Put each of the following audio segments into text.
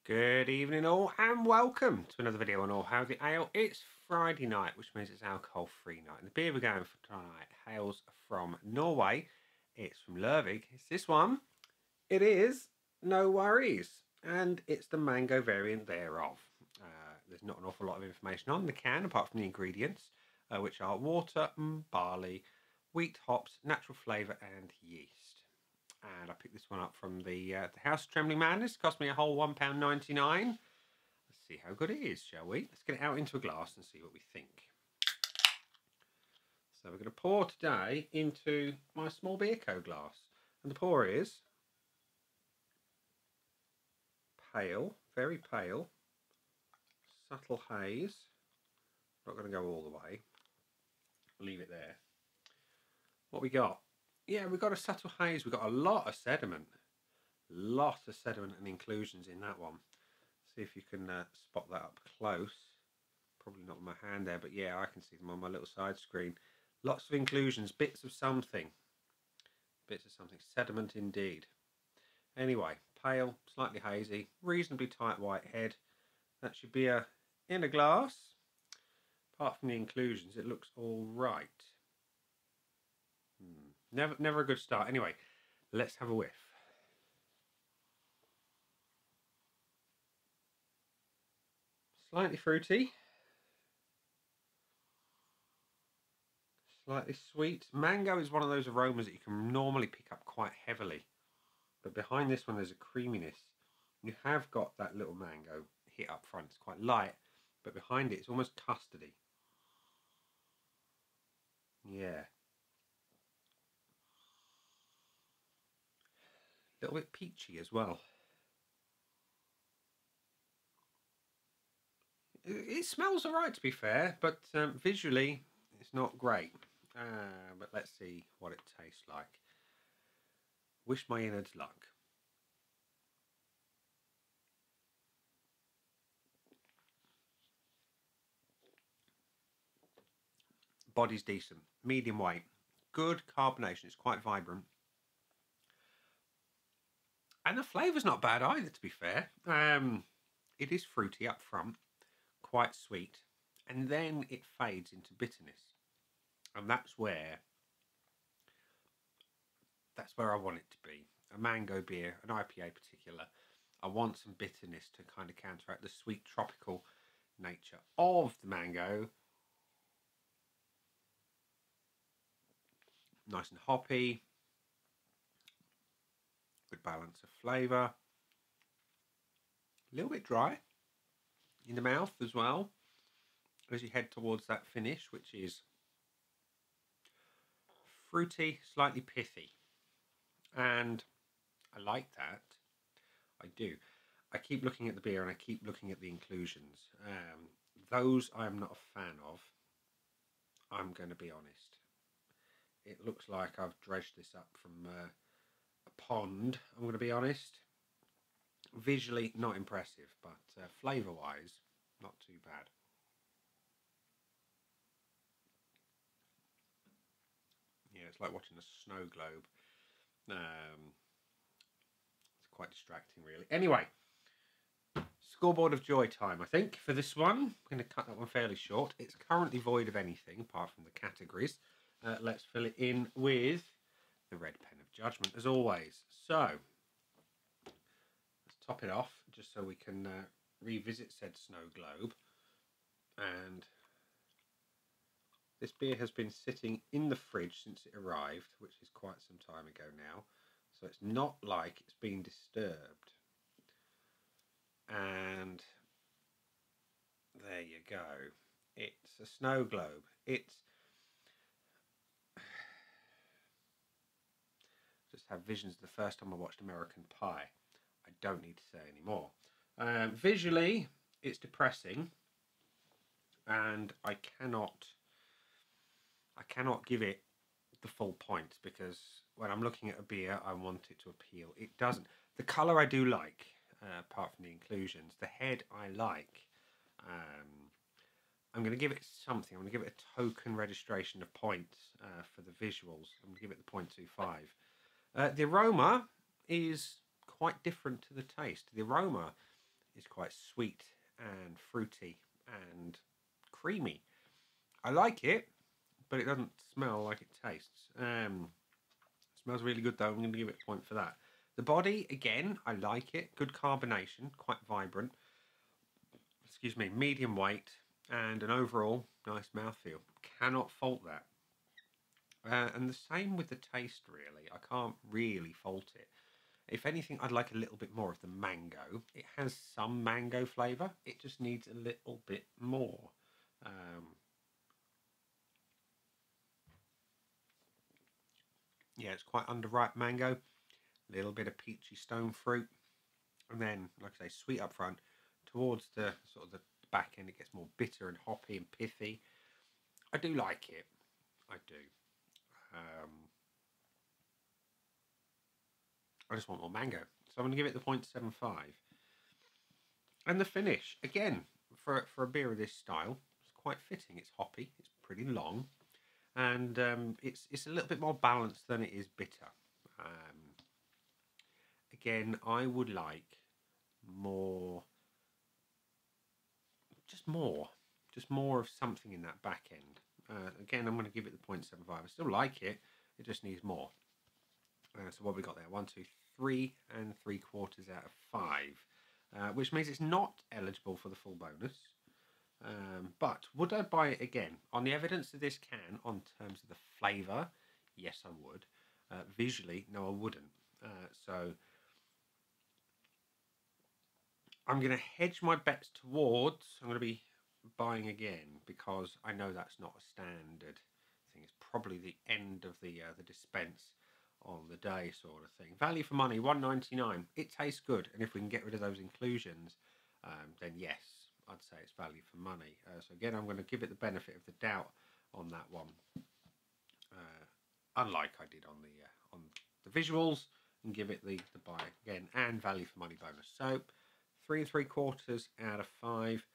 Good evening all and welcome to another video on All How the Ale. It's Friday night, which means it's alcohol free night. And the beer we're going for tonight hails from Norway. It's from Lervig. It's this one. It is No Worries. And it's the mango variant thereof. There's not an awful lot of information on the can apart from the ingredients, which are water, barley, wheat, hops, natural flavour and yeast. And I picked this one up from the House of Trembling Madness. It cost me a whole £1.99. Let's see how good it is, shall we? Let's get it out into a glass and see what we think. So we're going to pour today into my small beer co glass. And the pour is pale, very pale, subtle haze. Not going to go all the way. Leave it there. What we got? Yeah, we've got a subtle haze. We've got a lot of sediment. Lot of sediment and inclusions in that one. See if you can spot that up close. Probably not with my hand there, but yeah, I can see them on my little side screen. Lots of inclusions, bits of something. Bits of something. Sediment indeed. Anyway, pale, slightly hazy, reasonably tight white head. That should be in a glass. Apart from the inclusions, it looks all right. Never a good start. Anyway, let's have a whiff. Slightly fruity. Slightly sweet. Mango is one of those aromas that you can normally pick up quite heavily. But behind this one there's a creaminess. You have got that little mango hit up front. It's quite light. But behind it it's almost custardy. Yeah. A little bit peachy as well. It smells alright, to be fair, but visually it's not great. But let's see what it tastes like. Wish my innards luck. Body's decent, medium weight, good carbonation. It's quite vibrant. And the flavour's not bad either, to be fair. It is fruity up front, quite sweet, and then it fades into bitterness. And that's where I want it to be. A mango beer, an IPA particular. I want some bitterness to kind of counteract the sweet tropical nature of the mango. Nice and hoppy. Good balance of flavour. A little bit dry in the mouth as well as you head towards that finish, which is fruity, slightly pithy. And I like that. I do. I keep looking at the beer and I keep looking at the inclusions. Those I'm not a fan of. I'm going to be honest. It looks like I've dredged this up from a pond, I'm going to be honest. Visually, not impressive, but flavour-wise, not too bad. Yeah, it's like watching a snow globe. It's quite distracting, really. Anyway, scoreboard of joy time, I think, for this one. I'm going to cut that one fairly short. It's currently void of anything, apart from the categories. Let's fill it in with the red pen of judgment, as always. So, let's top it off, just so we can revisit said snow globe. And this beer has been sitting in the fridge since it arrived, which is quite some time ago now. So it's not like it's been disturbed. And there you go. It's a snow globe. It's just have visions of the first time I watched American Pie. I don't need to say any more. Visually, it's depressing, and I cannot give it the full points because when I'm looking at a beer, I want it to appeal. It doesn't. The colour I do like, apart from the inclusions. The head I like. I'm going to give it something. I'm going to give it a token registration of points for the visuals. I'm going to give it the 0.25. The aroma is quite different to the taste. The aroma is quite sweet and fruity and creamy. I like it, but it doesn't smell like it tastes. Smells really good though. I'm going to give it a point for that. The body, again, I like it. Good carbonation, quite vibrant. Excuse me, medium weight, and an overall nice mouthfeel. Cannot fault that. And the same with the taste, really. I can't really fault it. If anything, I'd like a little bit more of the mango. It has some mango flavour. It just needs a little bit more. Yeah, it's quite underripe mango. A little bit of peachy stone fruit. And then, like I say, sweet up front. Towards the sort of the back end, it gets more bitter and hoppy and pithy. I do like it. I do. I just want more mango. So I'm going to give it the 0.75. And the finish, again, for a beer of this style, it's quite fitting. It's hoppy. It's pretty long. And it's a little bit more balanced than it is bitter. Again, I would like more, just more of something in that back end. Again, I'm going to give it the 0.75. I still like it. It just needs more. So what have we got there? 1, 2, 3 and 3/4 out of 5, which means it's not eligible for the full bonus. But would I buy it again? On the evidence of this can, on terms of the flavour, yes, I would. Visually, no, I wouldn't. So I'm going to hedge my bets towards, I'm going to be buying again, because I know that's not a standard thing. It's probably the end of the dispense on the day sort of thing. Value for money, $1.99. It tastes good, and if we can get rid of those inclusions, then yes, I'd say it's value for money. So again, I'm going to give it the benefit of the doubt on that one, unlike I did on the visuals, and give it the buy again and value for money bonus. So 3 3/4 out of 5,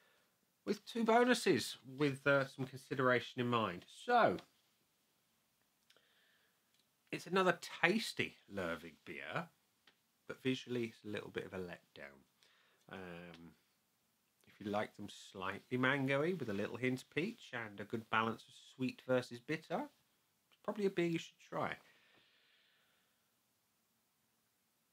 with 2 bonuses, with some consideration in mind. So it's another tasty Lervig beer, but visually it's a little bit of a letdown. If you like them slightly mangoey with a little hint of peach and a good balance of sweet versus bitter, it's probably a beer you should try.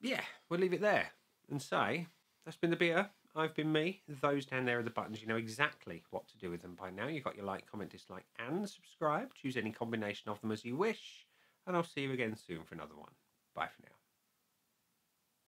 Yeah, we'll leave it there and say that's been the beer. I've been me. Those down there are the buttons. You know exactly what to do with them by now. You've got your like, comment, dislike, and subscribe. Choose any combination of them as you wish. And I'll see you again soon for another one. Bye for now.